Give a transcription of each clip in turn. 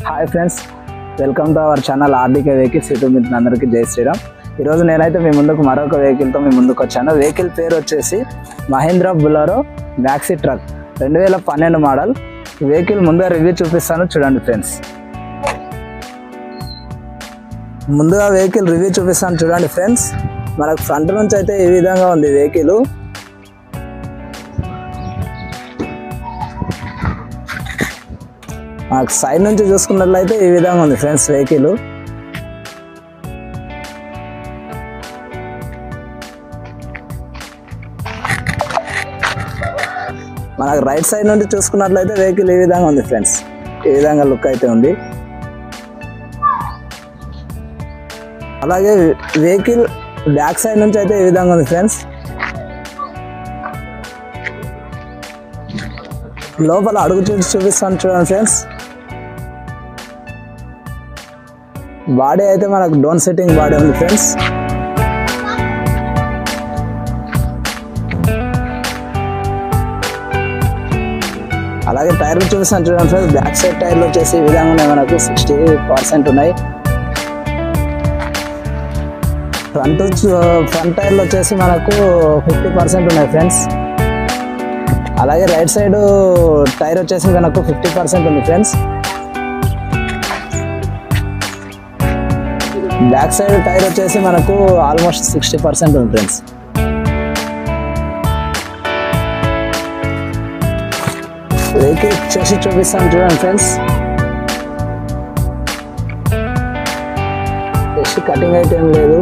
Hi friends, welcome to our channel ఆర్డీకే vehicles YouTube మిత్రులందరికీ జై శ్రీరామ్. ఈరోజు నేనైతే మీ ముందుకు మరొక వెహికల్తో మీ ముందుకు వచ్చాను. వెహికల్ పేరు వచ్చేసి Mahindra Bolero maxi truck 2012 model. Vehicle ముందుగా రివ్యూ చూపిస్తాను, చూడండి ఫ్రెండ్స్. ముందుగా వెహికల్ రివ్యూ చూపిస్తాను, చూడండి ఫ్రెండ్స్. మనకు ఫ్రంట్ నుంచి అయితే ఈ విధంగా ఉంది వెహికల్. మనకు సైడ్ నుంచి చూసుకున్నట్లయితే ఈ విధంగా ఉంది ఫ్రెండ్స్ వెహికల్. మనకు రైట్ సైడ్ నుండి చూసుకున్నట్లయితే వెహికల్ ఈ విధంగా ఉంది ఫ్రెండ్స్. ఈ విధంగా లుక్ అయితే ఉంది. అలాగే వెహికల్ బ్యాక్ సైడ్ నుంచి అయితే ఈ విధంగా ఉంది ఫ్రెండ్స్. లోపల అడుగు చూపిస్తాను, చూడండి ఫ్రెండ్స్. బాడీ అయితే మనకు డోన్ సెట్టింగ్ బాడీ ఉంది ఫ్రెండ్స్. అలాగే టైర్లు చూపిస్తాను, చూడండి ఫ్రెండ్స్. బ్యాక్ సైడ్ టైర్లు వచ్చేసి ఈ విధంగా ఉన్నాయి, మనకు 60% ఉన్నాయి. ఫ్రంట్ టైర్లు వచ్చేసి మనకు 50% ఉన్నాయి ఫ్రెండ్స్. అలాగే రైట్ సైడ్ టైర్ వచ్చేసి మనకు 50% ఉంది ఫ్రెండ్స్. బ్యాక్ సైడ్ టైర్ వచ్చేసి మనకు ఆల్మోస్ట్ 60% ఉంది ఫ్రెండ్స్. వెహికల్ చేసి చూపిస్తాను, చూడండి ఫ్రెండ్స్. జస్ట్ కటింగ్ అయితే ఏం లేదు.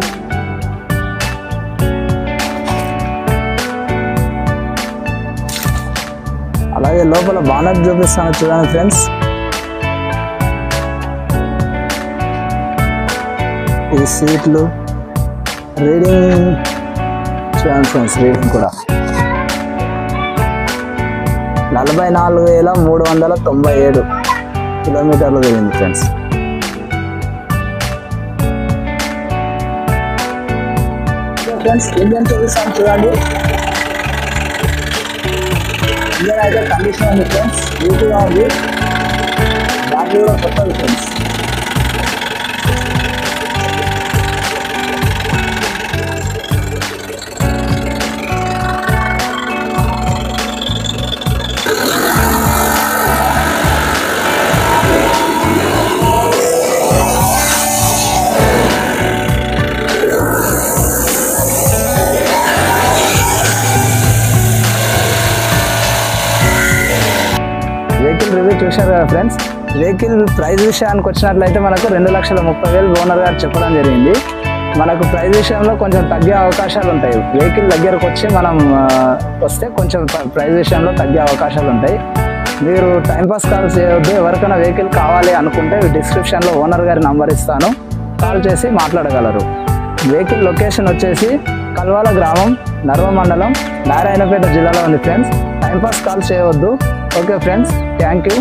అలాగే లోపల బానట్ చూపిస్తాను, చూడండి ఫ్రెండ్స్. ఈ సీట్లు రీడింగ్ చూడండి ఫ్రెండ్స్. రీడింగ్ కూడా 44,397 కిలోమీటర్లు తిరిగింది ఫ్రెండ్స్. ఫ్రెండ్స్ ఇంజన్ చూపిస్తాను, చూడండి. ఇంజన్ అయితే కండిషన్ ఉంది ఫ్రెండ్స్, నీట్గా ఉంది. బ్యాటరీ కూడా కొత్తది ఫ్రెండ్స్. వెహికల్ రివ్యూ చూశారు కదా ఫ్రెండ్స్. వెహికల్ ప్రైస్ విషయానికి వచ్చినట్లయితే మనకు 2,30,000 ఓనర్ గారు చెప్పడం జరిగింది. మనకు ప్రైస్ విషయంలో కొంచెం తగ్గే అవకాశాలు ఉంటాయి. వెహికల్ దగ్గరకు వచ్చి మనం వస్తే కొంచెం ప్రైస్ విషయంలో తగ్గే అవకాశాలు ఉంటాయి. మీరు టైంపాస్ కాల్ చేయవద్దు. ఎవరికైనా వెహికల్ కావాలి అనుకుంటే డిస్క్రిప్షన్లో ఓనర్ గారి నంబర్ ఇస్తాను, కాల్ చేసి మాట్లాడగలరు. వెహికల్ లొకేషన్ వచ్చేసి కల్వాల గ్రామం, నర్వ మండలం, నారాయణపేట జిల్లాలో ఉంది ఫ్రెండ్స్. టైంపాస్ కాల్ చేయవద్దు. Okay friends, thank you.